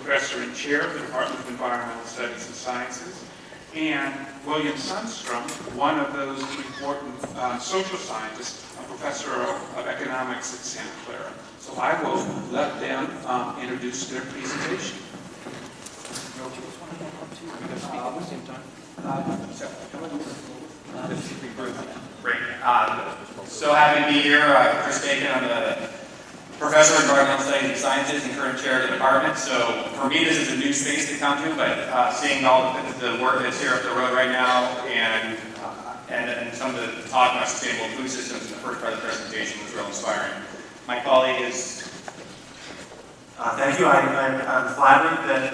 Professor and Chair of the Department of Environmental Studies and Sciences, and William Sundstrom, one of those important social scientists, a Professor of Economics at Santa Clara. So I will let them introduce their presentation. Great. So happy to be here. Chris Bacon. I'm the Professor of Environmental Studies and Sciences and current chair of the department. So for me, this is a new space to come to, but seeing all the work that's here up the road right now and some of the talk about sustainable food systems in the first part of the presentation was real inspiring. My colleague is... Thank you. I'm flattered that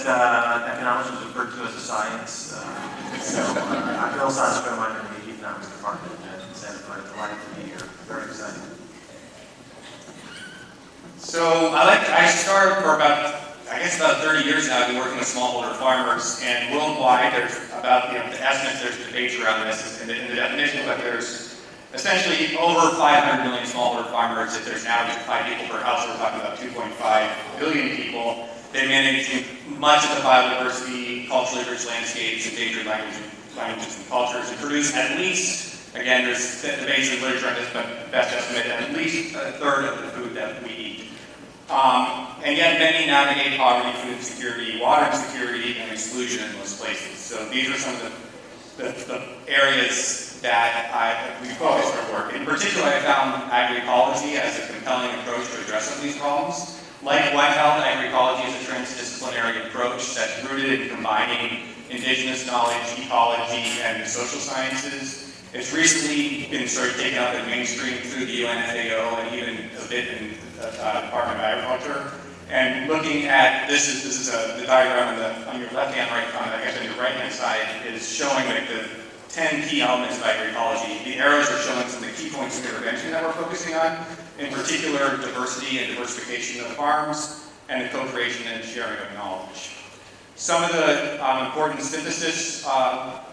economics was referred to as a science. I'm Bill Sundstrom. I'm in the economics department at Stanford. I'm delighted to be here. Very excited. So I started for about 30 years now. I've been working with smallholder farmers, and worldwide there's about, the estimates, there's debates around this in the definition, but there's essentially over 500 million smallholder farmers. If there's now just 5 people per household, we're talking about 2.5 billion people. They manage much of the biodiversity, culturally rich landscapes, endangered languages and cultures, and produce at least, again, there's debates in literature on this, but best estimate, at least a third of the food that we eat. And yet many navigate poverty, food insecurity, water insecurity, and exclusion in most places. So these are some of the areas that we focus our work. In particular, I found agroecology as a compelling approach to address some of these problems. Like Global Health, agroecology is a transdisciplinary approach that's rooted in combining indigenous knowledge, ecology, and the social sciences. It's recently been sort of taken up in mainstream through the UNFAO and even a bit in the Department of Agriculture. And looking at this is the diagram on your left-hand on your right-hand side is showing like the 10 key elements of agroecology. The arrows are showing some of the key points of intervention that we're focusing on, in particular diversity and diversification of farms and the co-creation and sharing of knowledge. Some of the important synthesis,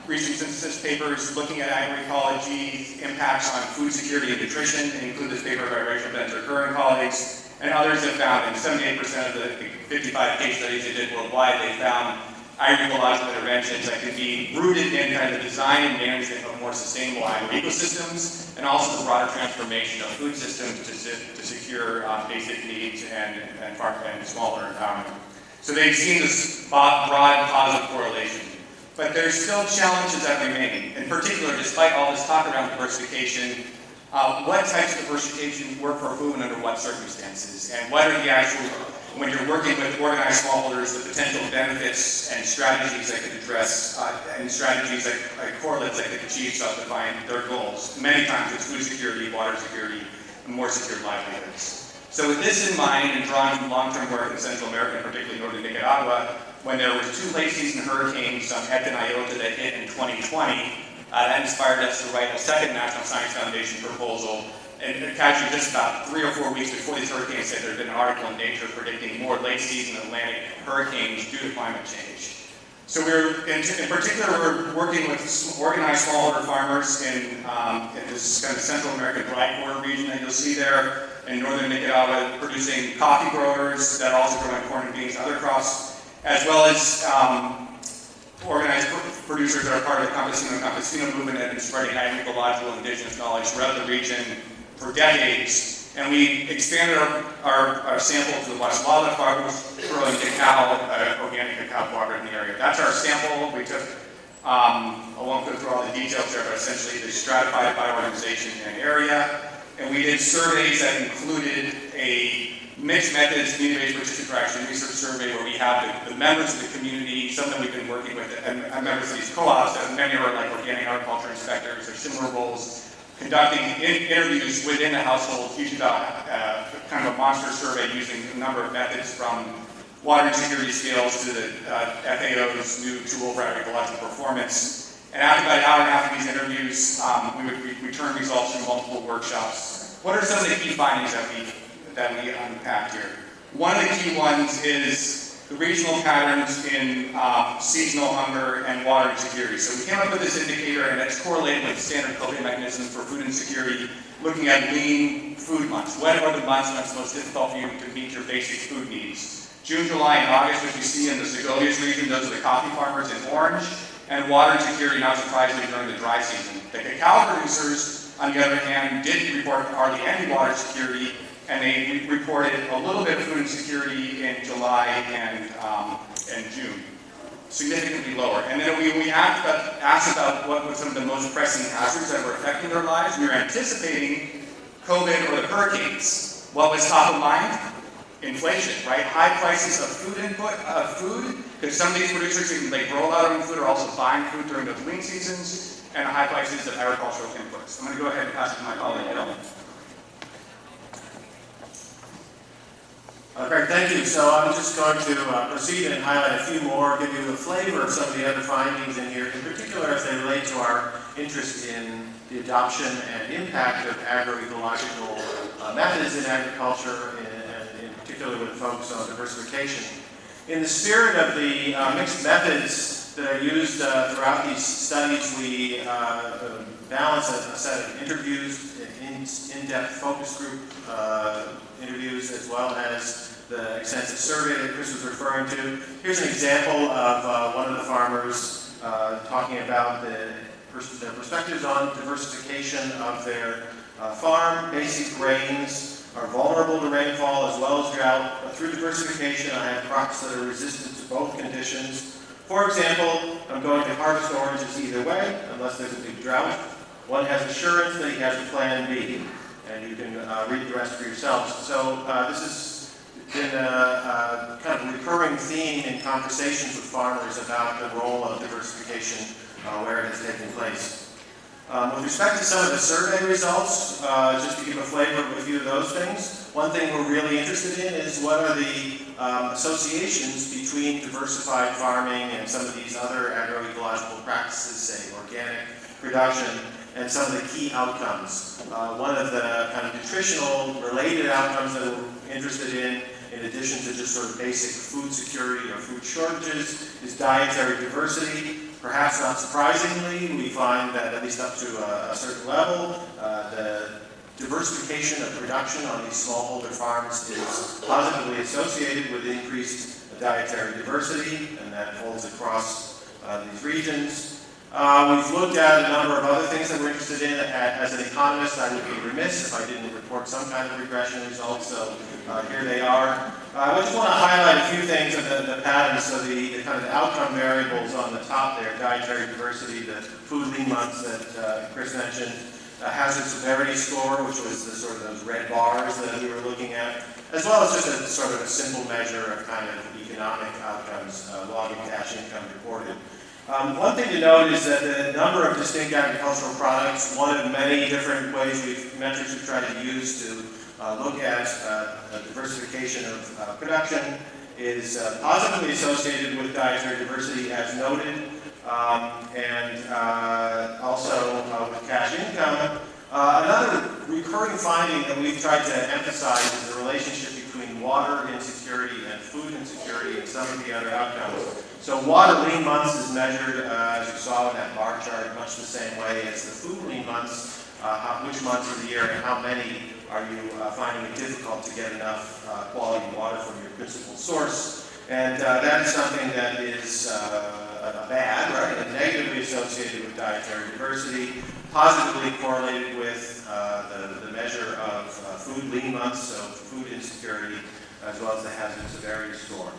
recent synthesis papers looking at agroecology's impacts on food security and nutrition, and include this paper by Rachel Benzer-Kerr and colleagues, and others have found in 78% of the 55 case studies they did worldwide, they found agroecological interventions that could be rooted in kind of the design and management of more sustainable agroecosystems, and also the broader transformation of food systems to secure basic needs and smaller empowerment. So they've seen this broad positive correlation. But there's still challenges that remain. In particular, despite all this talk around diversification, what types of diversification work for food and under what circumstances? And what are the actual, when you're working with organized smallholders, the potential benefits and strategies that could address, and strategies that correlates that could achieve self-define their goals. Many times it's food security, water security, and more secure livelihoods. So with this in mind, and drawing from long-term work in Central America, and particularly northern Nicaragua, when there were 2 late season hurricanes, Hector and Iota, that hit in 2020, that inspired us to write a second National Science Foundation proposal. And actually just about 3 or 4 weeks before these hurricanes hit, there had been an article in Nature predicting more late season Atlantic hurricanes due to climate change. So in particular, we're working with organized smallholder farmers in this kind of Central American dry corn region that you'll see there, in northern Nicaragua, producing coffee growers that are also growing corn and beans and other crops, as well as organized producers that are part of the campesino movement that have been spreading agroecological indigenous knowledge throughout the region for decades. And we expanded our sample to the West Wildlife farmers growing cacao, organic cacao cooperative in the area. That's our sample. We took, I won't go through all the details there, but essentially they stratified by organization and area. And we did surveys that included a mixed methods, community-based participant interaction research survey where we have the members of the community, some that we've been working with, and members of these co-ops, and many are like organic agriculture inspectors or similar roles, conducting interviews within the household, usually about kind of a monster survey using a number of methods from water insecurity scales to the FAO's new tool for agroecological performance. And after about an hour and a half of these interviews, we would return results from multiple workshops. What are some of the key findings that we unpacked here? One of the key ones is the regional patterns in seasonal hunger and water insecurity. So we came up with this indicator, and it's correlated with standard coping mechanisms for food insecurity, looking at lean food months. When are the months when it's most difficult for you to meet your basic food needs? June, July, and August, which you see in the Segolius region, those are the coffee farmers in orange. And water insecurity, not surprisingly, during the dry season. The cacao producers, on the other hand, didn't report hardly any water security, and they reported a little bit of food insecurity in July and June, significantly lower. And then we asked about what were some of the most pressing hazards that were affecting their lives. We were anticipating COVID or the hurricanes. What was top of mind? Inflation, right? High prices of food, because some of these producers, even they grow a lot of own food, are also buying food during those lean seasons, and high prices of agricultural inputs. I'm going to go ahead and pass it to my colleague, Bill. Great, thank you. So I'm just going to proceed and highlight a few more, give you a flavor of some of the other findings in here, in particular as they relate to our interest in the adoption and impact of agroecological methods in agriculture, and in particular with a focus on diversification. In the spirit of the mixed methods that are used throughout these studies, we balance a set of interviews, in-depth focus group interviews, as well as the extensive survey that Chris was referring to. Here's an example of one of the farmers talking about their perspectives on diversification of their farm. Basic grains are vulnerable to rainfall as well as drought, but through diversification I have crops that are resistant to both conditions. For example, I'm going to harvest oranges either way, unless there's a big drought. One has assurance that he has a plan B, and you can read the rest for yourselves. So this has been a kind of recurring theme in conversations with farmers about the role of diversification where it has taken place. With respect to some of the survey results, just to give a flavor of a few of those things, one thing we're really interested in is what are the associations between diversified farming and some of these other agroecological practices, say organic production, and some of the key outcomes. One of the kind of nutritional related outcomes that we're interested in addition to just sort of basic food security or food shortages, is dietary diversity. Perhaps not surprisingly, we find that at least up to a certain level, the diversification of production on these smallholder farms is positively associated with increased dietary diversity, and that holds across these regions. We've looked at a number of other things that we're interested in. As an economist, I would be remiss if I didn't report some kind of regression results, so here they are. I just want to highlight a few things of the patterns. So the kind of outcome variables on the top there, dietary diversity, the food lean months that Chris mentioned, hazard severity score, which was the sort of those red bars that we were looking at, as well as just a sort of a simple measure of kind of economic outcomes, log and cash income reported. One thing to note is that the number of distinct agricultural products, one of many different metrics we've tried to use to look at diversification of production, is positively associated with dietary diversity as noted, and also with cash income. Another recurring finding that we've tried to emphasize is the relationship between water insecurity and food insecurity and some of the other outcomes. So water lean months is measured, as you saw in that bar chart, much the same way as the food lean months, which months of the year and how many are you finding it difficult to get enough quality water from your principal source. And that is something that is bad, right, and negatively associated with dietary diversity, positively correlated with the measure of food lean months, so food insecurity, as well as the hazard severity score.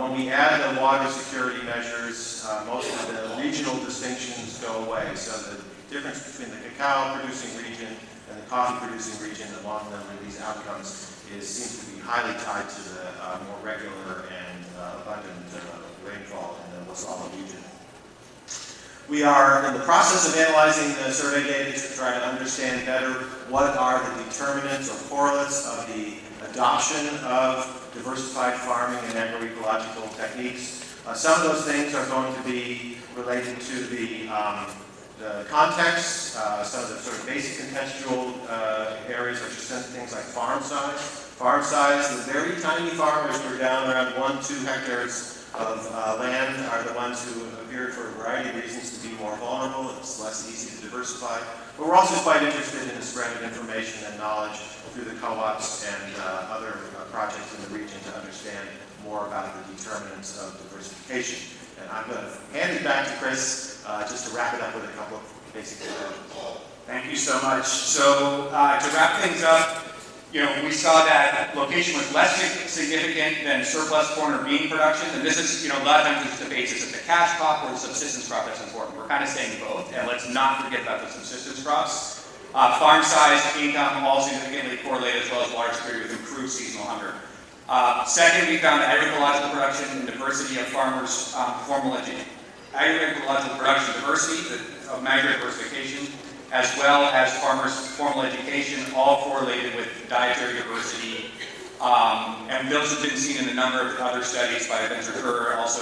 When we add the water security measures, most of the regional distinctions go away. So the difference between the cacao producing region and the coffee producing region among them in these outcomes seems to be highly tied to the more regular and abundant rainfall in the Wasalla region. We are in the process of analyzing the survey data to try to understand better what are the determinants or correlates of the adoption of diversified farming and agroecological techniques. Some of those things are going to be related to the context. Some of the sort of basic contextual areas are just things like farm size. Farm size, the very tiny farmers who are down around 1-2 hectares of land are the ones who appear for a variety of reasons to be more vulnerable. It's less easy to diversify. but we're also quite interested in the spread of information and knowledge through the co-ops and other projects in the region to understand more about the determinants of diversification. And I'm going to hand it back to Chris just to wrap it up with a couple of basic conclusions. Thank you so much. So to wrap things up, we saw that location was less significant than surplus corn or bean production, and this is, a lot of times there's debates, is it the cash crop or the subsistence crop that's important? We're kind of saying both, and let's not forget about the subsistence crops. Farm size, income, all significantly correlated, as well as water security with improved seasonal hunger. Second, we found agroecological production and diversity of farmers' agroecological production diversity, of measure diversification, as well as farmers' formal education, all correlated with dietary diversity. And those have been seen in a number of other studies by Venture Kerr, also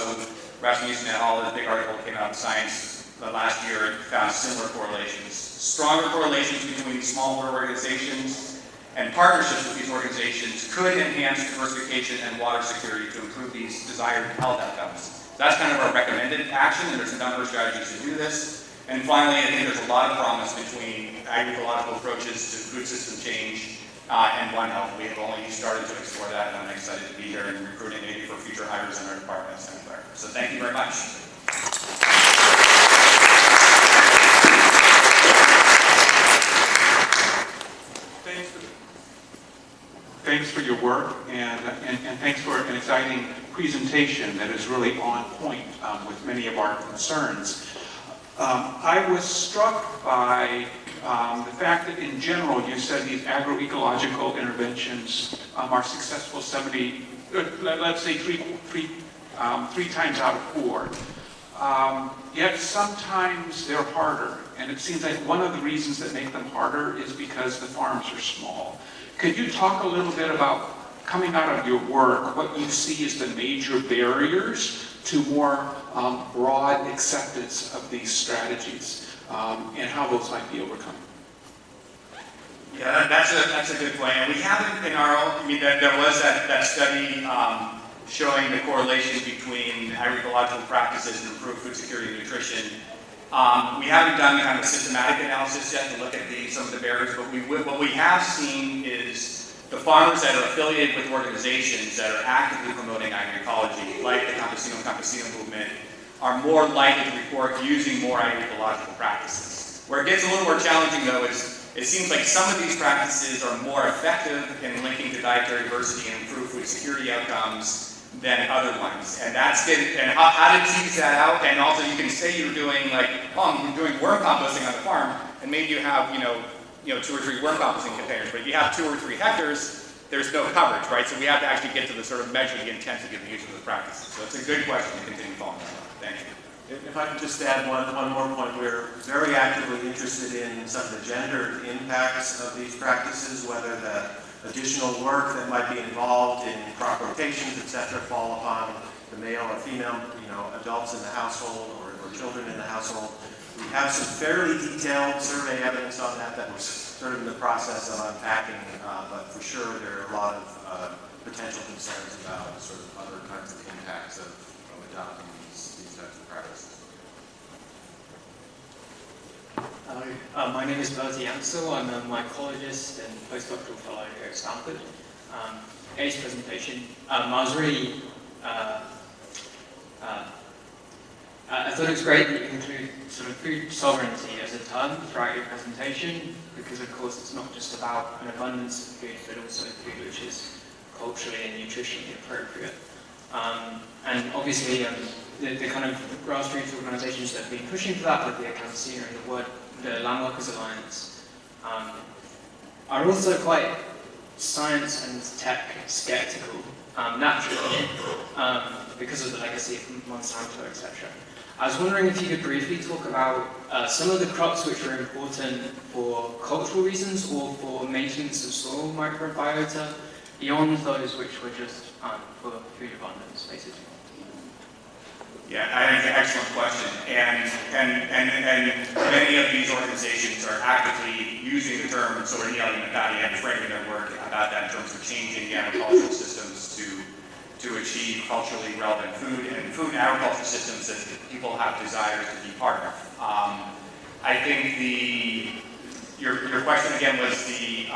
Rasmussen et al. A big article came out in Science last year and found similar correlations. Stronger correlations between smallholder organizations and partnerships with these organizations could enhance diversification and water security to improve these desired health outcomes. That's kind of our recommended action, and there's a number of strategies to do this. And finally, I think there's a lot of promise between agroecological approaches to food system change and One Health. We have only started to explore that, and I'm excited to be here and recruiting maybe for future hires in our department at Stanford. So thank you very much. Thanks for your work, and thanks for an exciting presentation that is really on point with many of our concerns. I was struck by the fact that in general you said these agroecological interventions are successful let's say three times out of 4. Yet sometimes they're harder, and it seems like one of the reasons that make them harder is because the farms are small. Could you talk a little bit about, coming out of your work, what you see as the major barriers to more broad acceptance of these strategies and how those might be overcome? Yeah, that's a good point. And we haven't in our own, there was that study showing the correlation between agroecological practices and improved food security and nutrition. We haven't done kind of a systematic analysis yet to look at some of the barriers, but what we have seen is the farmers that are affiliated with organizations that are actively promoting agroecology, like the Campesino movement, are more likely to report using more agroecological practices. Where it gets a little more challenging, though, is it seems like some of these practices are more effective in linking to dietary diversity and improved food security outcomes than other ones. And how to tease that out, and also you can say you're doing I'm doing worm composting on the farm, and maybe you have, 2 or 3 worm composting containers, but if you have 2 or 3 hectares, there's no coverage, right? So we have to actually get to the sort of measure the intensity of the use of the practices. So it's a good question to continue following up on. Thank you. If I could just add one more point, we're very actively interested in some of the gender impacts of these practices, whether the additional work that might be involved in crop rotations, etc., fall upon the male or female, adults in the household or children in the household. We have some fairly detailed survey evidence on that we're sort of in the process of unpacking, but for sure there are a lot of potential concerns about sort of other kinds of impacts of adopting these types of practices. Hello, my name is Bertie Ansel. I'm a mycologist and postdoctoral fellow here at Stanford. A's presentation, I was really, I thought it was great that you include sort of food sovereignty as a term throughout your presentation, because of course it's not just about an abundance of food, but also food which is culturally and nutritionally appropriate. And obviously the kind of grassroots organizations that have been pushing for that, like the Campesino and the Land Workers Alliance, are also quite science and tech skeptical, naturally, because of the legacy of Monsanto, etc. I was wondering if you could briefly talk about some of the crops which are important for cultural reasons or for maintenance of soil microbiota, beyond those which were just for food abundance, basically. Yeah, I think it's an excellent question. And many of these organizations are actively using the term sort of nailing about it and framing their work about that in terms of changing the agricultural systems to achieve culturally relevant food and agricultural systems that people have desires to be part of. I think your question again was the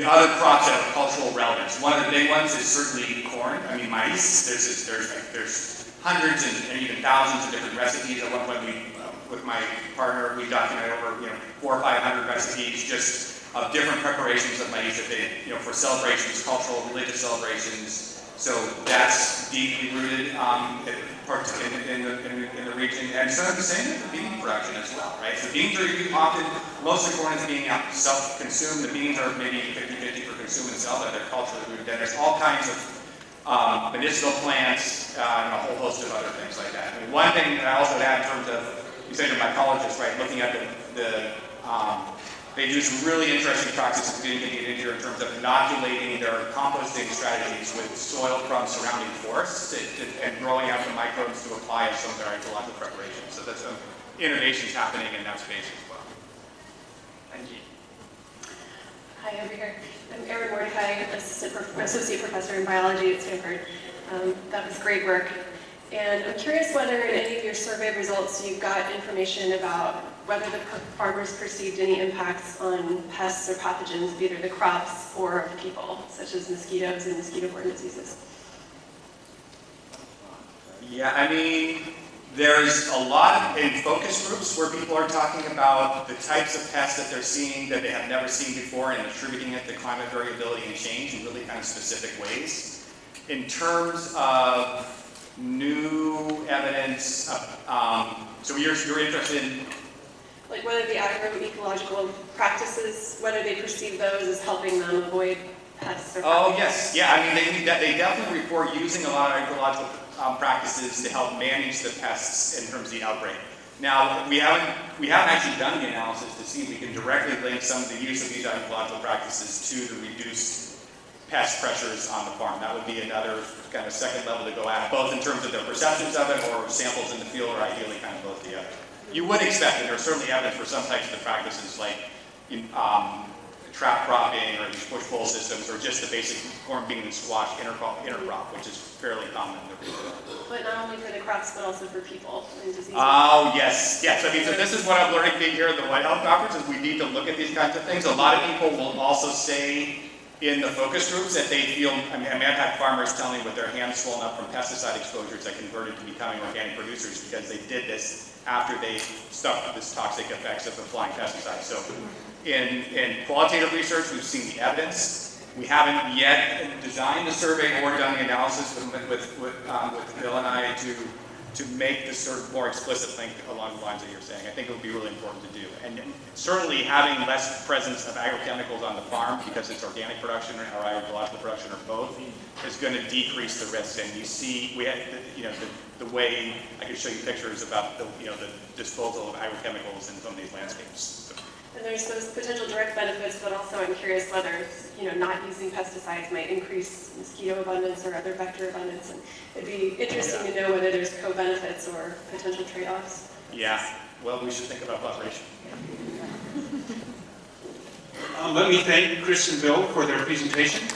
other crops that have cultural relevance. One of the big ones is certainly corn. I mean, mice. There's hundreds and even thousands of different recipes. At one point, with my partner, we documented over 400 or 500 recipes just of different preparations of maize that they, for celebrations, cultural, religious celebrations. So that's deeply rooted in the region, and so the same with the bean production as well, right? So beans are often, most of the corn is being self-consumed. The beans are maybe 50-50 for consume and sell, but they're culturally rooted. Then there's all kinds of medicinal plants and a whole host of other things like that. I mean, one thing that I also had in terms of, you say to mycologists, right, looking at they do some really interesting practices we didn't get into here in terms of inoculating their composting strategies with soil from surrounding forests and growing out the microbes to apply in some of their ecological preparations. So there's some innovations happening in that space as well. Thank you. Hi, over here. I'm Erin Mordecai, associate professor in biology at Stanford. That was great work. And I'm curious whether in any of your survey results you got information about whether the farmers perceived any impacts on pests or pathogens of either the crops or of people, such as mosquitoes and mosquito-borne diseases. Yeah, I mean, there's a lot in focus groups where people are talking about the types of pests that they're seeing that they have never seen before and attributing it to climate variability and change in really kind of specific ways. In terms of new evidence, so you're interested in Like whether the agroecological practices, whether they perceive those as helping them avoid pests or Oh, yes. Yeah, I mean, they definitely report using a lot of ecological practices to help manage the pests in terms of the outbreak. Now, we haven't actually done the analysis to see if we can directly link some of the use of these ecological practices to the reduced pest pressures on the farm. That would be another kind of second level to go at, both in terms of their perceptions of it or samples in the field, or ideally kind of both together. You would expect that there's certainly evidence for some types of practices like trap cropping or these push-pull systems, or just the basic corn, bean, and squash intercrop, which is fairly common in the region. But not only for the crops, but also for people and diseases. Oh, yes. Yes. I mean, so this is what I'm learning being here at the White Health Conference, is we need to look at these kinds of things. A lot of people will also say in the focus groups that they feel, I mean, I've had farmers tell me with their hands swollen up from pesticide exposures that converted to becoming organic producers because they did this after they stuffed this toxic effects of applying pesticides. So in qualitative research, we've seen the evidence. We haven't yet designed the survey or done the analysis with Bill and I to make this sort of more explicit link along the lines that you're saying. I think it would be really important to do. And certainly having less presence of agrochemicals on the farm, because it's organic production or agroecological production or both, is going to decrease the risk. And you see, we had, the way I could show you pictures about the disposal of agrochemicals in some of these landscapes. And there's those potential direct benefits, but also I'm curious whether not using pesticides might increase mosquito abundance or other vector abundance. And it'd be interesting to know whether there's co-benefits or potential trade-offs. Yeah, well, we should think about collaboration. Let me thank Chris and Bill for their presentation.